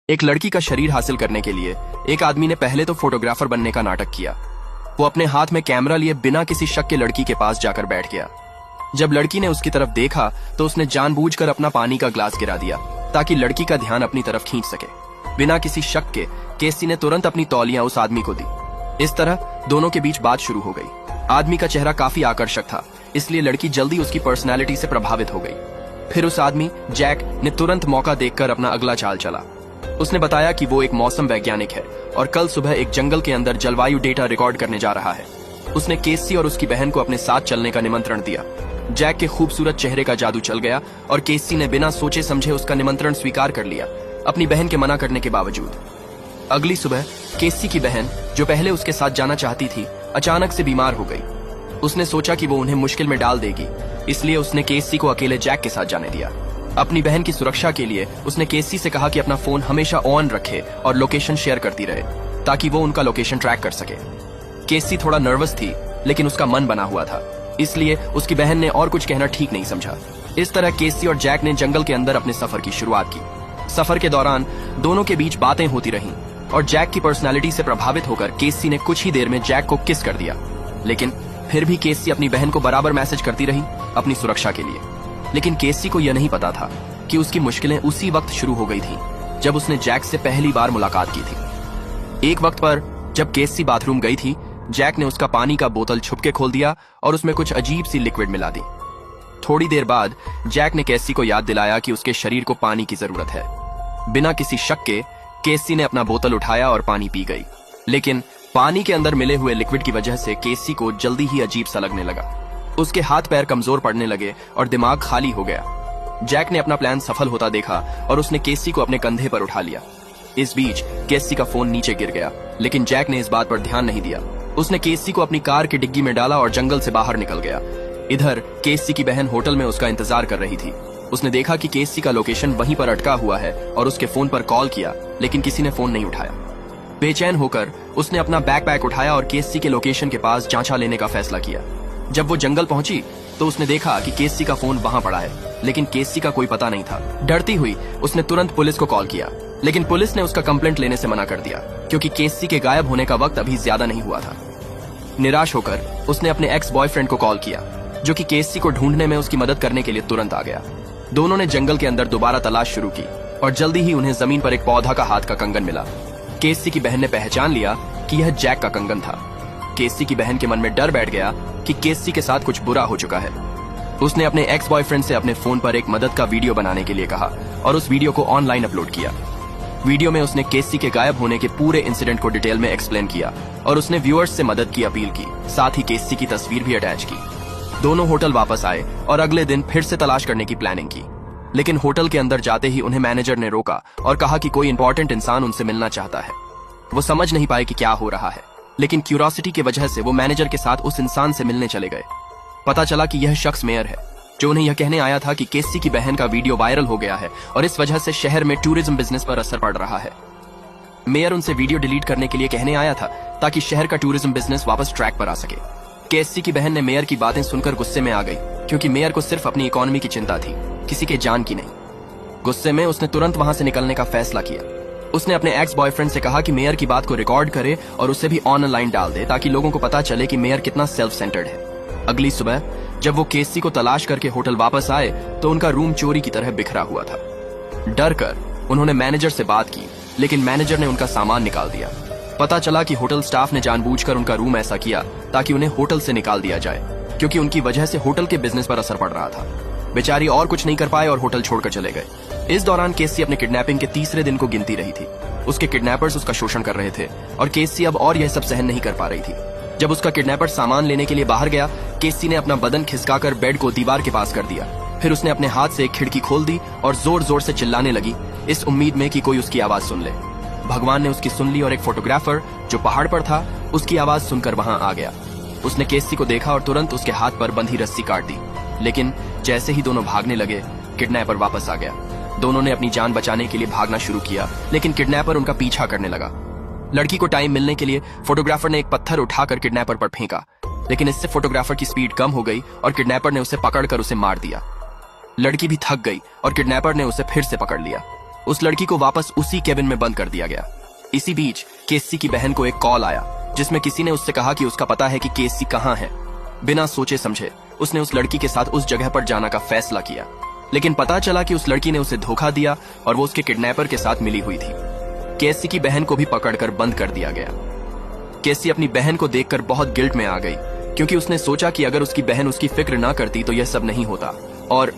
एक लड़की का शरीर हासिल करने के लिए एक आदमी ने पहले तो फोटोग्राफर बनने का नाटक किया। वो अपने हाथ में कैमरा लिए बिना किसी शक के लड़की के पास जाकर बैठ गया। जब लड़की ने उसकी तरफ देखा तो उसने जानबूझकर अपना पानी का ग्लास गिरा दिया ताकि लड़की का ध्यान अपनी तरफ खींच सके। बिना किसी शक के केसी ने तुरंत अपनी तौलियां उस आदमी को दी। इस तरह दोनों के बीच बात शुरू हो गई। आदमी का चेहरा काफी आकर्षक था, इसलिए लड़की जल्दी उसकी पर्सनैलिटी से प्रभावित हो गई। फिर उस आदमी जैक ने तुरंत मौका देखकर अपना अगला चाल चला। उसने बताया कि वो एक मौसम वैज्ञानिक है और कल सुबह एक जंगल के अंदर जलवायु डेटा रिकॉर्ड करने जा रहा है। उसने केसी और उसकी बहन को अपने साथ चलने का निमंत्रण दिया। जैक के खूबसूरत चेहरे का जादू चल गया और केसी ने बिना सोचे समझे उसका निमंत्रण स्वीकार कर लिया, अपनी बहन के मना करने के बावजूद। अगली सुबह केसी की बहन, जो पहले उसके साथ जाना चाहती थी, अचानक से बीमार हो गई। उसने सोचा कि वो उन्हें मुश्किल में डाल देगी, इसलिए उसने केसी को अकेले जैक के साथ जाने दिया। अपनी बहन की सुरक्षा के लिए उसने केसी से कहा कि अपना फोन हमेशा ऑन रखे और लोकेशन शेयर करती रहे ताकि वो उनका लोकेशन ट्रैक कर सके। केसी थोड़ा नर्वस थी, लेकिन उसका मन बना हुआ था, इसलिए उसकी बहन ने और कुछ कहना ठीक नहीं समझा। इस तरह केसी और जैक ने जंगल के अंदर अपने सफर की शुरुआत की। सफर के दौरान दोनों के बीच बातें होती रहीं और जैक की पर्सनैलिटी से प्रभावित होकर केसी ने कुछ ही देर में जैक को किस कर दिया। लेकिन फिर भी केसी अपनी बहन को बराबर मैसेज करती रही अपनी सुरक्षा के लिए। लेकिन केसी को यह नहीं पता था कि उसकी मुश्किलें उसी वक्त शुरू हो गई थी जब उसने जैक से पहली बार मुलाकात की थी। एक वक्त पर जब केसी बाथरूम गई थी, जैक ने उसका पानी का बोतल छुपके खोल दिया और उसमें कुछ अजीब सी लिक्विड मिला दी। थोड़ी देर बाद जैक ने केसी को याद दिलाया कि उसके शरीर को पानी की जरूरत है। बिना किसी शक के केसी ने अपना बोतल उठाया और पानी पी गई। लेकिन पानी के अंदर मिले हुए लिक्विड की वजह से केसी को जल्दी ही अजीब सा लगने लगा। उसके हाथ पैर कमजोर पड़ने लगे और दिमाग खाली हो गया। जैक ने अपना प्लान सफल होता देखा और उसने केसी को अपने कंधे पर उठा लिया। इस बीच केसी का फोन नीचे गिर गया, लेकिन जैक ने इस बात पर ध्यान नहीं दिया। उसने केसी को अपनी कार की डिग्गी में डाला और जंगल से बाहर निकल गया। इधर केसी की बहन होटल में उसका इंतजार कर रही थी। उसने देखा कि केसी का लोकेशन वहीं पर अटका हुआ है और उसके फोन पर कॉल किया, लेकिन किसी ने फोन नहीं उठाया। बेचैन होकर उसने अपना बैकपैक उठाया और केसी के लोकेशन के पास जांचा लेने का फैसला किया। जब वो जंगल पहुंची तो उसने देखा कि केसी का फोन वहां पड़ा है, लेकिन केसी का कोई पता नहीं था। डरती हुई उसने तुरंत पुलिस को कॉल किया, लेकिन पुलिस ने उसका कंप्लेंट लेने से मना कर दिया क्योंकि केसी के गायब होने का वक्त अभी ज्यादा नहीं हुआ था। निराश होकर उसने अपने एक्स बॉयफ्रेंड को कॉल किया, जो कि केसी को ढूंढने में उसकी मदद करने के लिए तुरंत आ गया। दोनों ने जंगल के अंदर दोबारा तलाश शुरू की और जल्दी ही उन्हें जमीन पर एक पौधा का हाथ का कंगन मिला। केसी की बहन ने पहचान लिया कि यह जैक का कंगन था। केसी की बहन के मन में डर बैठ गया कि केसी के साथ कुछ बुरा हो चुका है। उसने अपने एक्स बॉयफ्रेंड से अपने फोन पर एक मदद का वीडियो बनाने के लिए कहा और उस वीडियो को ऑनलाइन अपलोड किया। वीडियो में उसने केसी के गायब होने के पूरे इंसिडेंट को डिटेल में एक्सप्लेन किया और उसने व्यूअर्स से मदद की अपील की, साथ ही केसी की तस्वीर भी अटैच की। दोनों होटल वापस आए और अगले दिन फिर से तलाश करने की प्लानिंग की। लेकिन होटल के अंदर जाते ही उन्हें मैनेजर ने रोका और कहा कि कोई इंपॉर्टेंट इंसान उनसे मिलना चाहता है। वो समझ नहीं पाए कि क्या हो रहा है, लेकिन क्यूरियोसिटी की वजह से वो मैनेजर के साथ उस इंसान से मिलने चले गए। पता चला कि यह शख्स मेयर है, जो उन्हें यह कहने आया था कि केसी की बहन का वीडियो वायरल हो गया है और इस वजह से शहर में टूरिज्म बिजनेस पर असर पड़ रहा है। मेयर उनसे वीडियो डिलीट करने के लिए कहने आया था ताकि शहर का टूरिज्म बिजनेस वापस ट्रैक पर आ सके। केसी की बहन ने मेयर की बातें सुनकर गुस्से में आ गई, क्योंकि मेयर को सिर्फ अपनी इकोनॉमी की चिंता थी, किसी के जान की नहीं। गुस्से में उसने तुरंत वहां से निकलने का फैसला किया। उसने अपने एक्स बॉयफ्रेंड से कहा कि मेयर की बात को रिकॉर्ड करे और उसे भी ऑनलाइन डाल दे ताकि लोगों को पता चले कि मेयर कितना सेल्फ सेंटर्ड है। अगली सुबह जब वो केसी को तलाश करके होटल वापस आए तो उनका रूम चोरी की तरह बिखरा हुआ था। डर कर उन्होंने मैनेजर से बात की, लेकिन मैनेजर ने उनका सामान निकाल दिया। पता चला कि होटल स्टाफ ने जानबूझकर उनका रूम ऐसा किया ताकि उन्हें होटल से निकाल दिया जाए, क्योंकि उनकी वजह से होटल के बिजनेस पर असर पड़ रहा था। बेचारी और कुछ नहीं कर पाए और होटल छोड़कर चले गए। इस दौरान केसी अपने किडनैपिंग के तीसरे दिन को गिनती रही थी। उसके किडनैपर्स उसका शोषण कर रहे थे और केसी अब और यह सब सहन नहीं कर पा रही थी। जब उसका किडनैपर सामान लेने के लिए बाहर गया, केसी ने अपना बदन खिसकाकर बेड को दीवार के पास कर दिया। फिर उसने अपने हाथ से एक खिड़की खोल दी और जोर जोर से चिल्लाने लगी, इस उम्मीद में कि कोई उसकी आवाज सुन ले। भगवान ने उसकी सुन ली और एक फोटोग्राफर जो पहाड़ पर था उसकी आवाज सुनकर वहां आ गया। उसने केसी को देखा और तुरंत उसके हाथ पर बंधी रस्सी काट दी। लेकिन जैसे ही दोनों भागने लगे, किडनैपर वापस आ गया। दोनों ने अपनी जान बचाने के लिए भागना शुरू किया, लेकिन किडनैपर उनका पीछा करने लगा। लड़की को टाइम मिलने के लिए फोटोग्राफर ने एक पत्थर उठाकर किडनैपर पर फेंका, लेकिन इससे फोटोग्राफर की स्पीड कम हो गई और किडनैपर ने उसे पकड़कर उसे मार दिया। लड़की भी थक गई और किडनैपर ने उसे फिर से पकड़ लिया। उस लड़की को वापस उसी केबिन में बंद कर दिया गया। इसी बीच केसी की बहन को एक कॉल आया जिसमें किसी ने उससे कहा कि उसका पता है कि केसी कहाँ है। बिना सोचे समझे उसने उस लड़की के साथ उस जगह पर जाने का फैसला किया, लेकिन पता चला कि उस लड़की ने उसे धोखा दिया और वो उसके किडनैपर के साथ मिली हुई थी। केसी की बहन को भी पकड़कर बंद कर दिया गया। केसी अपनी बहन को देखकर बहुत गिल्ट में आ गई, क्योंकि उसने सोचा कि अगर उसकी बहन उसकी फिक्र ना करती तो यह सब नहीं होता और